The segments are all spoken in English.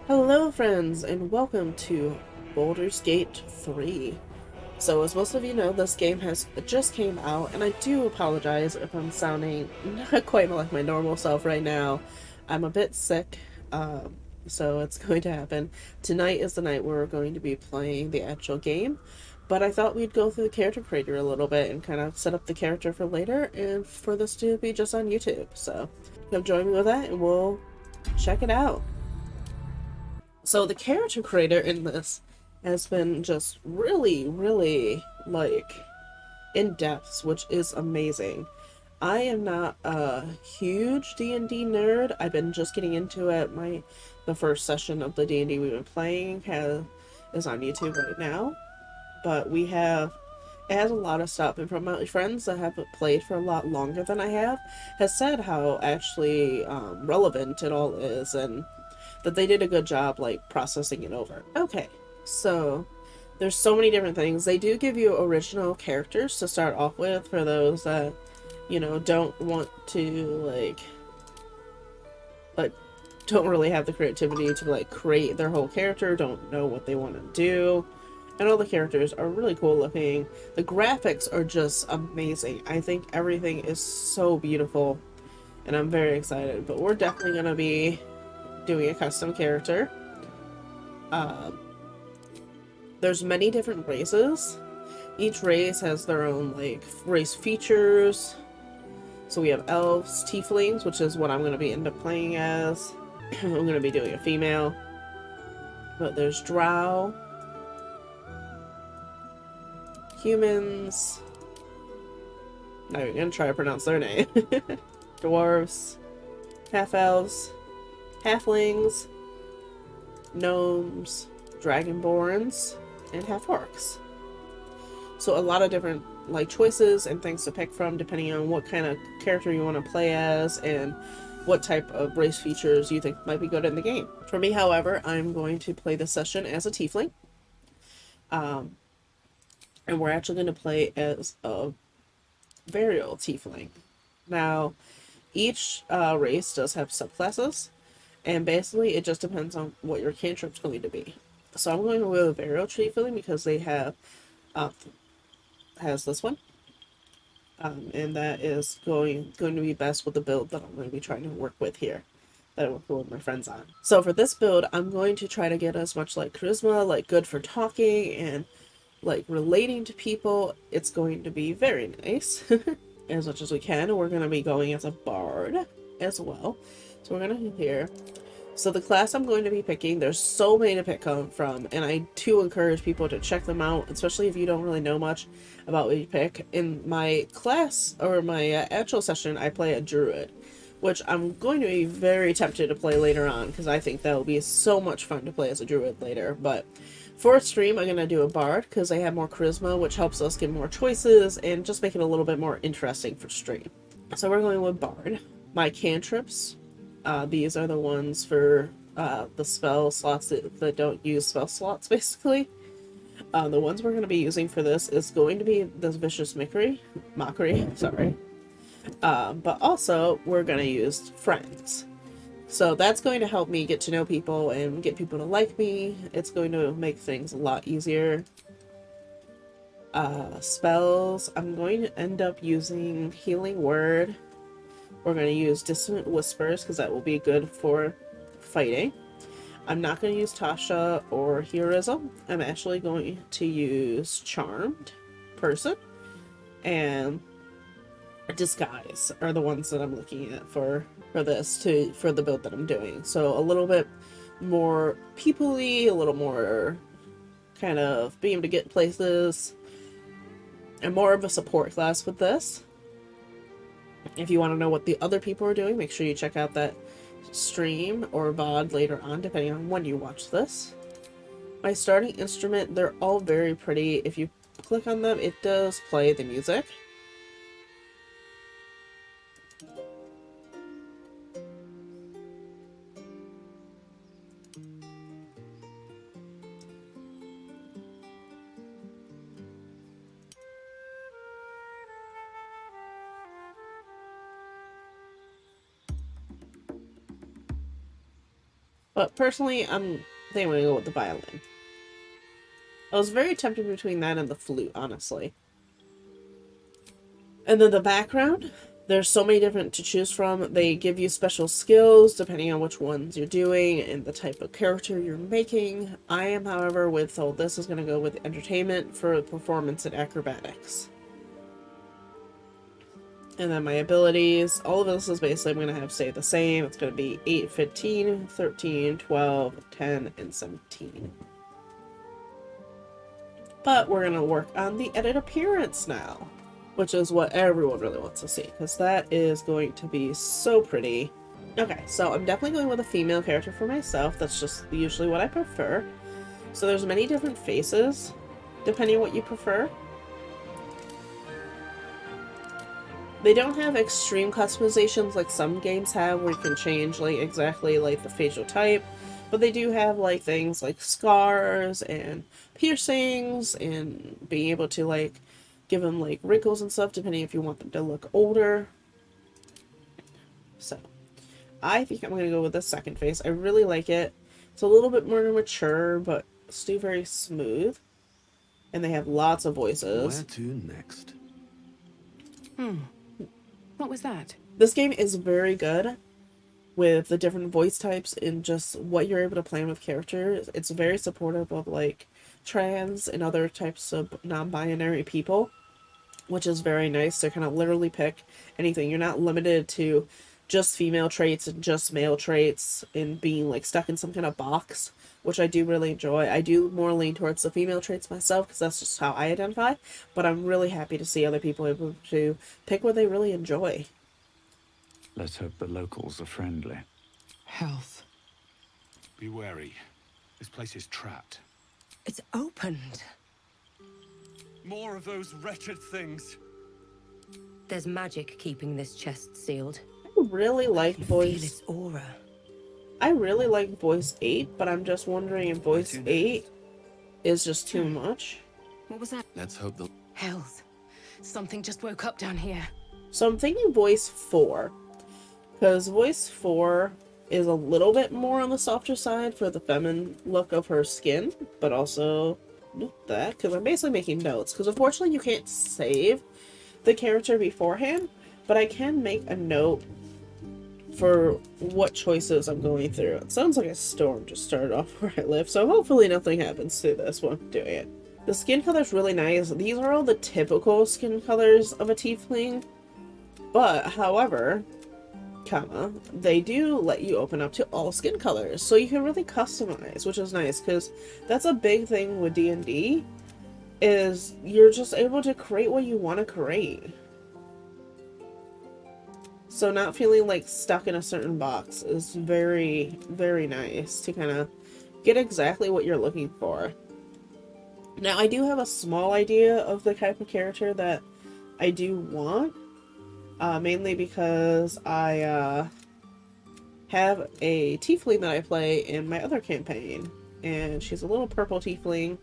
Hello friends and welcome to Baldur's Gate 3. So as most of you know, this game has just came out and I do apologize if I'm sounding not quite like my normal self right now. I'm a bit sick, so it's going to happen. Tonight is the night we're going to be playing the actual game, but I thought we'd go through the character creator a little bit and kind of set up the character for later and for this to be just on YouTube. So come join me with that and we'll check it out. So the character creator in this has been just really like in depth, which is amazing. I am not a huge D&D nerd. I've been just getting into it. The first session of the D&D we've been playing is on YouTube right now, but it has a lot of stuff, and from my friends that have played for a lot longer than I have has said how actually relevant it all is, and that they did a good job like processing it over. Okay, so there's so many different things. They do give you original characters to start off with for those that, don't want to like don't really have the creativity to like create their whole character, don't know what they want to do. And all the characters are really cool looking. The graphics are just amazing. I think everything is so beautiful and I'm very excited. But we're definitely going to be doing a custom character. Um, there's many different races. Each race has their own like race features. So we have elves, tieflings, which is what I'm going to be end up playing as. I'm going to be doing a female. But there's drow, humans. Not even going to try to pronounce their name. Dwarves, half elves, halflings, gnomes, dragonborns, and half orcs. So a lot of different like choices and things to pick from depending on what kind of character you want to play as and what type of race features you think might be good in the game. For me, however, I'm going to play this session as a tiefling. Um, and we're actually going to play as a Varial tiefling. Now, each race does have subclasses, and basically it just depends on what your cantrip's going to be. So I'm going with a Varial tiefling because they have has this one. And that is going to be best with the build that I'm going to be trying to work with here, that I work with my friends on. So for this build, I'm going to try to get as much like charisma, like good for talking and like relating to people. It's going to be very nice as much as we can. We're going to be going as a bard as well. So we're going to hear. So the class I'm going to be picking, there's so many to pick from, and I do encourage people to check them out, especially if you don't really know much about what you pick. In my class, or my actual session, I play a druid, which I'm going to be very tempted to play later on, because I think that will be so much fun to play as a druid later. But for a stream, I'm going to do a bard, because they have more charisma, which helps us get more choices, and just make it a little bit more interesting for stream. So we're going with bard. My cantrips, these are the ones for the spell slots that don't use spell slots, basically. The ones we're going to be using for this is going to be this Vicious Mockery, sorry. But also, we're going to use Friends. So that's going to help me get to know people and get people to like me. It's going to make things a lot easier. Spells, I'm going to end up using Healing Word. We're going to use Dissonant Whispers because that will be good for fighting. I'm not going to use Tasha or Heroism. I'm actually going to use Charmed Person and Disguise are the ones that I'm looking at for the build that I'm doing. So a little bit more people-y, a little more kind of being able to get places, and more of a support class with this. If you want to know what the other people are doing, make sure you check out that stream or VOD later on, depending on when you watch this. My starting instrument, they're all very pretty. If you click on them, it does play the music. But personally, I'm thinking I'm gonna go with the violin. I was very tempted between that and the flute, honestly. And then the background, there's so many different to choose from. They give you special skills depending on which ones you're doing and the type of character you're making. I am, however, with all this is going to go with entertainment for performance and acrobatics. And then my abilities, all of this is basically I'm going to have stay the same. It's going to be 8, 15, 13, 12, 10, and 17. But we're going to work on the edit appearance now, which is what everyone really wants to see, because that is going to be so pretty. Okay, so I'm definitely going with a female character for myself. That's just usually what I prefer. So there's many different faces, depending on what you prefer. They don't have extreme customizations like some games have, where you can change like exactly like the facial type, but they do have like things like scars and piercings and being able to like give them like wrinkles and stuff depending if you want them to look older. So I think I'm gonna go with the second face. I really like it. It's a little bit more mature, but still very smooth. And they have lots of voices. Where to next? What was that? This game is very good with the different voice types and just what you're able to plan with characters. It's very supportive of like trans and other types of non-binary people, which is very nice to kind of literally pick anything. You're not limited to just female traits and just male traits and being like stuck in some kind of box, which I do really enjoy. I do more lean towards the female traits myself because that's just how I identify, but I'm really happy to see other people able to pick what they really enjoy. Let's hope the locals are friendly. Health. Be wary. This place is trapped. It's opened. More of those wretched things. There's magic keeping this chest sealed. I really like Feel voice. its aura. I really like voice 8, but I'm just wondering if voice 8 is just too much. What was that? Let's hope the... Health. Something just woke up down here. So I'm thinking voice 4. Because voice 4 is a little bit more on the softer side for the feminine look of her skin, but also that, because I'm basically making notes. Because unfortunately you can't save the character beforehand, but I can make a note for what choices I'm going through. It sounds like a storm just started off where I live, so hopefully nothing happens to this one doing it. The skin color's really nice. These are all the typical skin colors of a tiefling, but however, they do let you open up to all skin colors, so you can really customize, which is nice, because that's a big thing with D&D, is you're just able to create what you want to create. So not feeling like stuck in a certain box is very, very nice to kind of get exactly what you're looking for. Now, I do have a small idea of the type of character that I do want. Mainly because I have a tiefling that I play in my other campaign, and she's a little purple tiefling,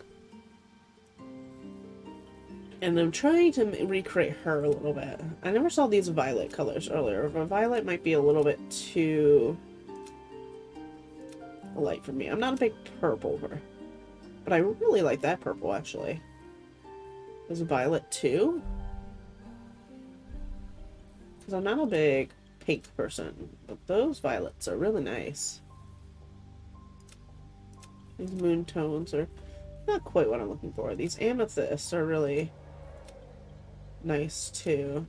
and I'm trying to recreate her a little bit. I never saw these violet colors earlier, but violet might be a little bit too light for me. I'm not a big purple girl, but I really like that purple actually. Is violet too? Because I'm not a big pink person, but those violets are really nice. These moon tones are not quite what I'm looking for. These amethysts are really nice too.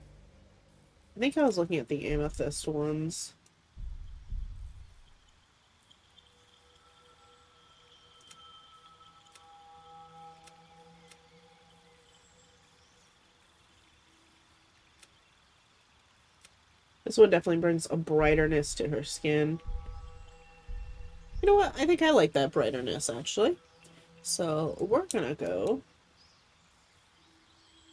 I think I was looking at the amethyst ones. This one definitely brings a brighterness to her skin. You know what? I think I like that brighterness, actually. So we're gonna go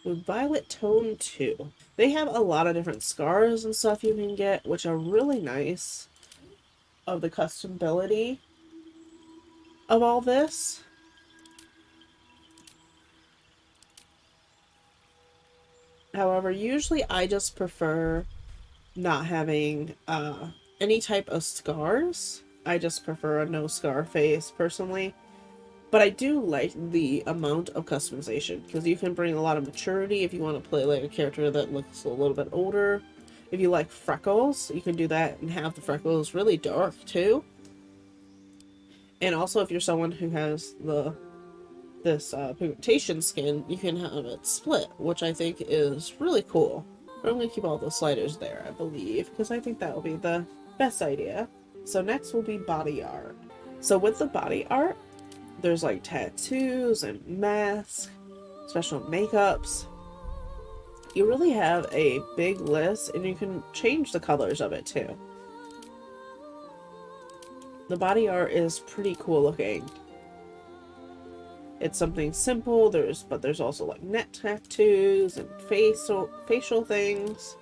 with Violet Tone 2. They have a lot of different scars and stuff you can get, which are really nice of the customability of all this. However, usually I just prefer not having any type of scars, I just prefer a no scar face personally. But I do like the amount of customization because you can bring a lot of maturity if you want to play like a character that looks a little bit older. If you like freckles, you can do that and have the freckles really dark too. And also if you're someone who has this pigmentation skin, you can have it split, which I think is really cool. But I'm going to keep all the sliders there, I believe, because I think that will be the best idea. So next will be body art. So with the body art, there's like tattoos and masks, special makeups. You really have a big list and you can change the colors of it too. The body art is pretty cool looking. It's something simple, but there's also like neck tattoos and facial things.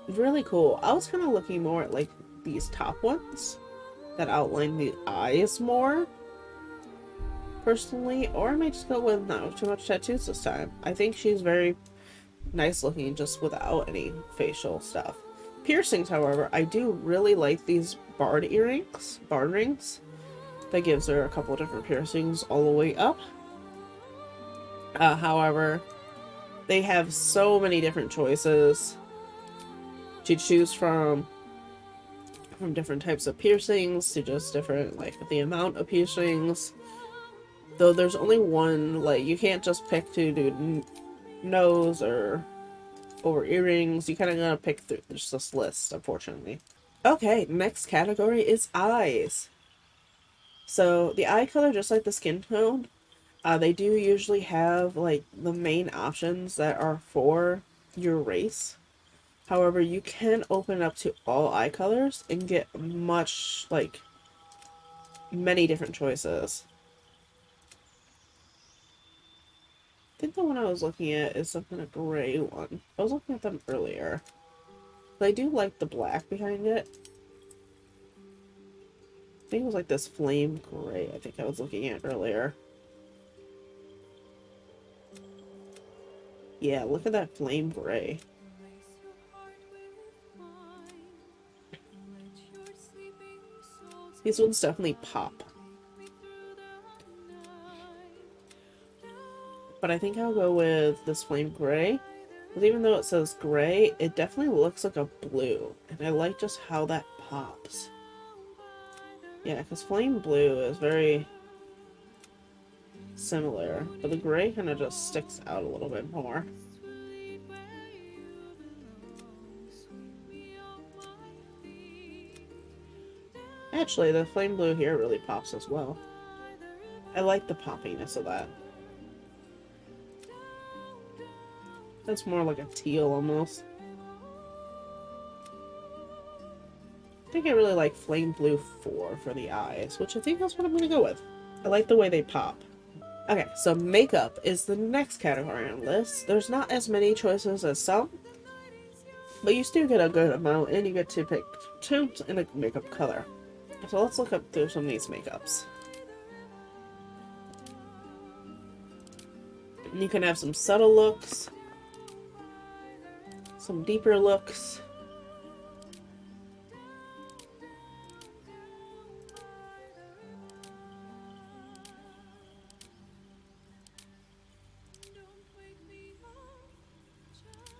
Really cool. I was kind of looking more at like these top ones that outline the eyes more personally, or I might just go with not too much tattoos this time. I think she's very nice looking just without any facial stuff. Piercings, however, I do really like these barred rings. That gives her a couple different piercings all the way up. However, they have so many different choices to choose from different types of piercings to just different, like, the amount of piercings. Though there's only one, like, you can't just pick to do nose or earrings. You kind of gotta pick through this list, unfortunately. Okay, next category is eyes. So the eye color, just like the skin tone, they do usually have like the main options that are for your race. However, you can open up to all eye colors and get many different choices. I think the one I was looking at is something a gray one. I was looking at them earlier. But I do like the black behind it. I think it was like this flame gray I think I was looking at earlier. Yeah, look at that flame gray. These ones definitely pop. But I think I'll go with this flame gray. Because even though it says gray, it definitely looks like a blue. And I like just how that pops. Yeah, because flame blue is very similar, but the gray kind of just sticks out a little bit more. Actually, the flame blue here really pops as well. I like the poppiness of that. That's more like a teal almost. I think I really like Flame Blue 4 for the eyes, which I think that's what I'm going to go with. I like the way they pop. Okay, so makeup is the next category on the list. There's not as many choices as some, but you still get a good amount, and you get to pick tint and a makeup color. So let's look up through some of these makeups. You can have some subtle looks, some deeper looks.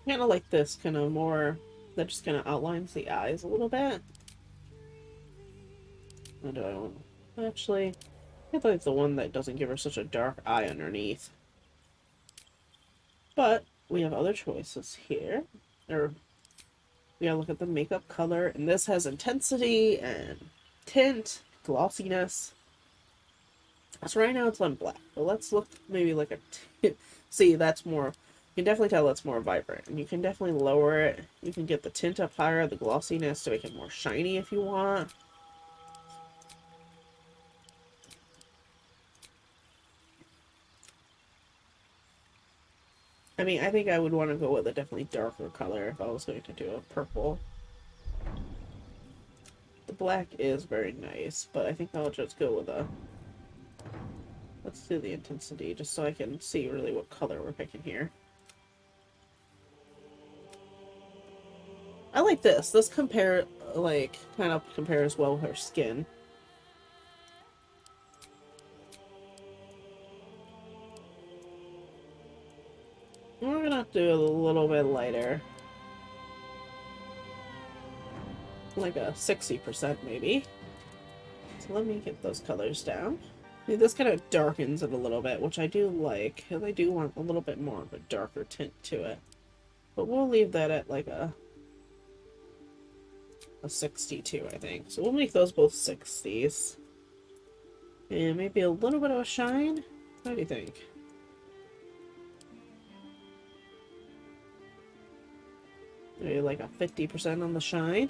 Kind of like this, kind of more, that just kind of outlines the eyes a little bit. I don't actually, I like the one that doesn't give her such a dark eye underneath. But we have other choices here. Or we gotta look at the makeup color, and this has intensity and tint, glossiness. So right now it's on black, but let's look maybe like a see, that's more. You can definitely tell it's more vibrant, and you can definitely lower it. You can get the tint up higher, the glossiness to make it more shiny if you want. I mean, I think I would want to go with a definitely darker color if I was going to do a purple. The black is very nice, but I think I'll just go with a... Let's do the intensity, just so I can see really what color we're picking here. I like this. This like kind of compares well with her skin. We're gonna do a little bit lighter. Like a 60% maybe. So let me get those colors down. See, this kind of darkens it a little bit, which I do like. And I do want a little bit more of a darker tint to it. But we'll leave that at like a 62, I think. So we'll make those both 60s. And maybe a little bit of a shine? What do you think? Maybe like a 50% on the shine.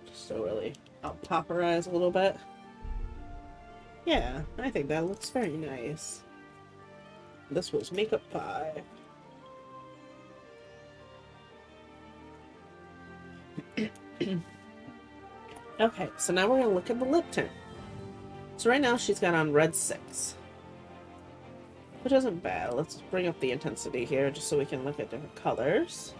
Just to really pop her eyes a little bit. Yeah, I think that looks very nice. This was Makeup 5. Okay, so now we're going to look at the lip tint. So right now she's got on red 6. Which isn't bad. Let's bring up the intensity here just so we can look at different colors.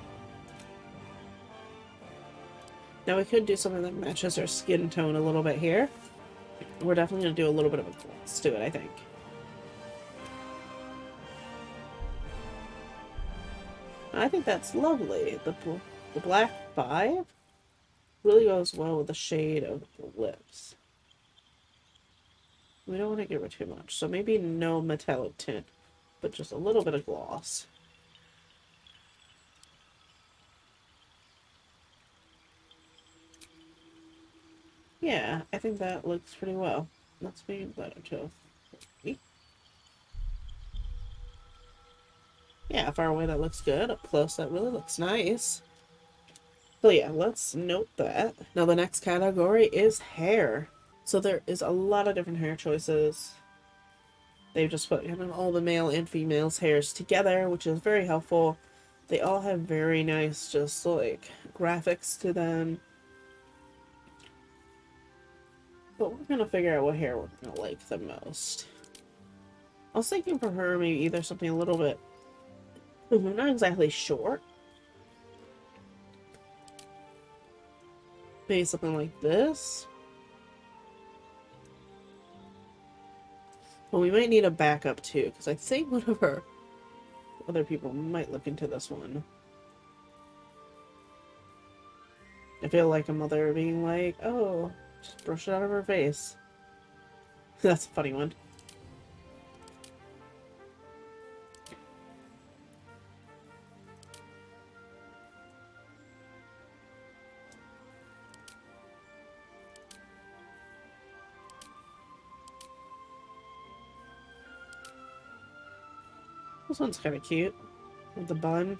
Now we could do something that matches her skin tone a little bit here. We're definitely going to do a little bit of a gloss to it, I think. I think that's lovely. The black 5 really goes well with the shade of the lips. We don't want to give her too much, so maybe no metallic tint, but just a little bit of gloss. Yeah, I think that looks pretty well. Let's make it better too. Yeah, far away that looks good. Up close that really looks nice. So yeah, let's note that. Now the next category is hair. So there is a lot of different hair choices. They've just put all the male and female's hairs together, which is very helpful. They all have very nice, just like, graphics to them. But we're gonna figure out what hair we're gonna like the most. I was thinking for her, maybe either something a little bit, not exactly short. Maybe something like this. Well, we might need a backup too, because I think one of our other people might look into this one. I feel like a mother being like, oh, just brush it out of her face. That's a funny one. This one's kind of cute with the bun.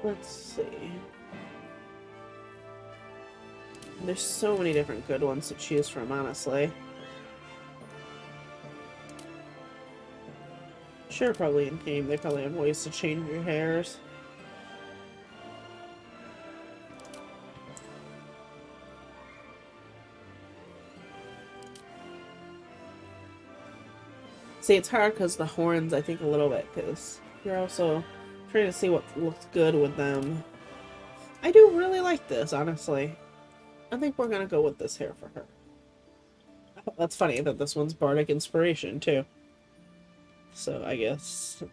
Let's see. There's so many different good ones to choose from, honestly. Sure, probably in game they probably have ways to change your hairs. See, it's hard because the horns, I think, a little bit, because you're also trying to see what looks good with them. I do really like this, honestly. I think we're gonna go with this hair for her. That's funny that this one's Bardic Inspiration, too. So I guess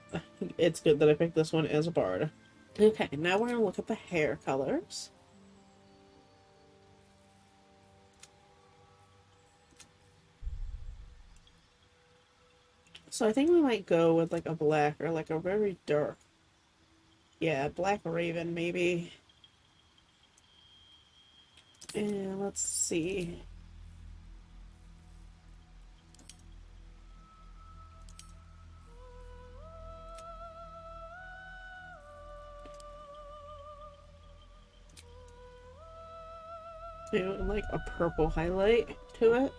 it's good that I picked this one as a bard. Okay, now we're gonna look at the hair colors. So I think we might go with like a black or like a very dark. Yeah, Black Raven maybe. And let's see. Maybe like a purple highlight to it.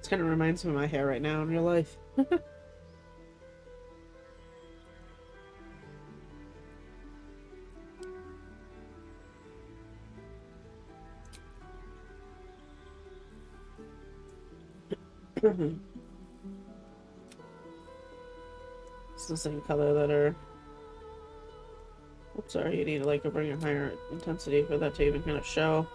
This kind of reminds me of my hair right now in real life. It's the same color that are. Oops, sorry, you need to like bring a higher intensity for that to even kind of show.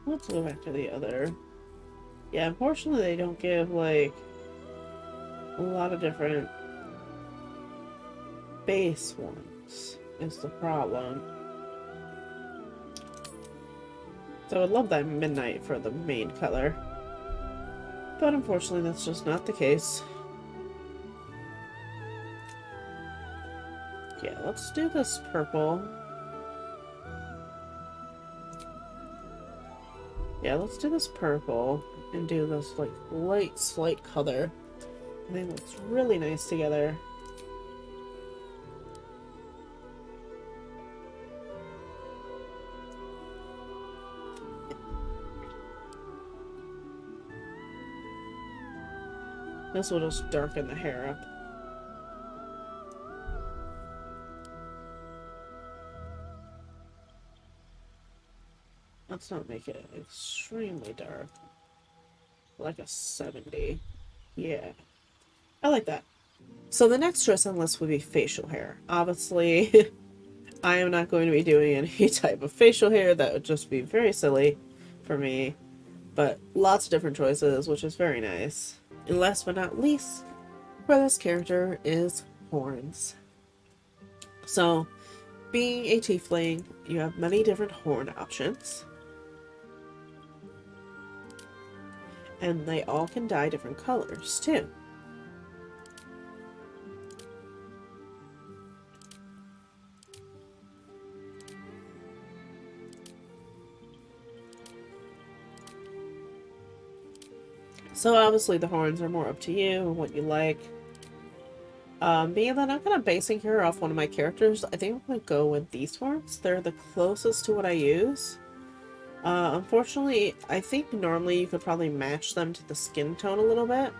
Let's go back to the other. Yeah, unfortunately they don't give like a lot of different base ones is the problem. So I would love that midnight for the main color. But unfortunately that's just not the case. Yeah, let's do this purple. Yeah, let's do this purple and do this like light slight color. I think it looks really nice together. This will just darken the hair up. Let's not make it extremely dark. Like a 70. Yeah. I like that. So the next choice on the list would be facial hair. Obviously, I am not going to be doing any type of facial hair. That would just be very silly for me. But lots of different choices, which is very nice. And last but not least, for this character is horns. So, being a tiefling, you have many different horn options. And they all can dye different colors, too. So obviously the horns are more up to you and what you like. Being that I'm kind of basing here off one of my characters, I think I'm going to go with these horns. They're the closest to what I use. Unfortunately, I think normally you could probably match them to the skin tone a little bit.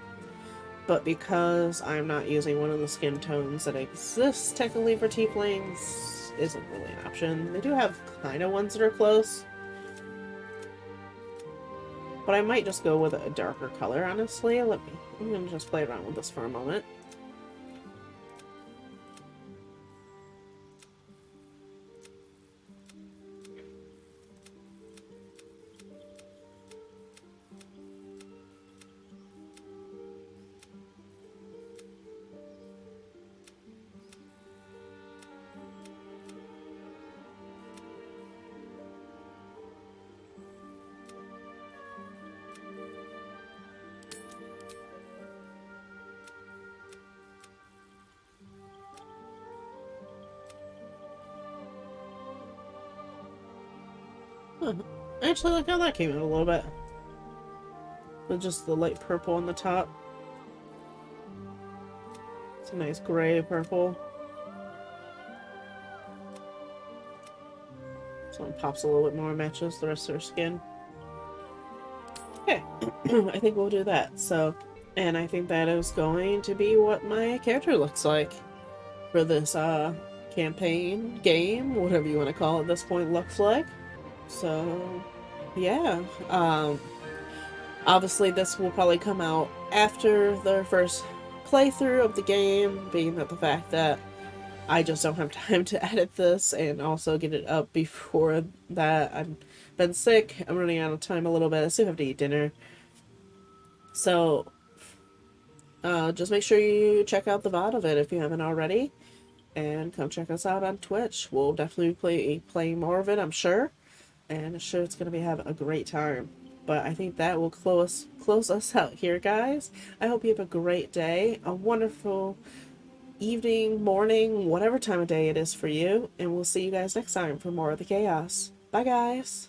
But because I'm not using one of the skin tones that exists technically for tieflings, isn't really an option. They do have kind of ones that are close. But I might just go with a darker color, honestly. I'm going to just play around with this for a moment. Huh. I actually like how that came out a little bit. With just the light purple on the top. It's a nice gray purple. So it pops a little bit more, matches the rest of her skin. Okay, I think we'll do that. So, and I think that is going to be what my character looks like for this campaign, game, whatever you want to call it at this point, looks like. So, yeah. Obviously this will probably come out after the first playthrough of the game, being that the fact that I just don't have time to edit this and also get it up before that. I've been sick, I'm running out of time a little bit, I still have to eat dinner. So, just make sure you check out the VOD of it if you haven't already. And come check us out on Twitch. We'll definitely be playing more of it, I'm sure. And I'm sure it's going to be having a great time. But I think that will close us out here, guys. I hope you have a great day, a wonderful evening, morning, whatever time of day it is for you. And we'll see you guys next time for more of the chaos. Bye, guys.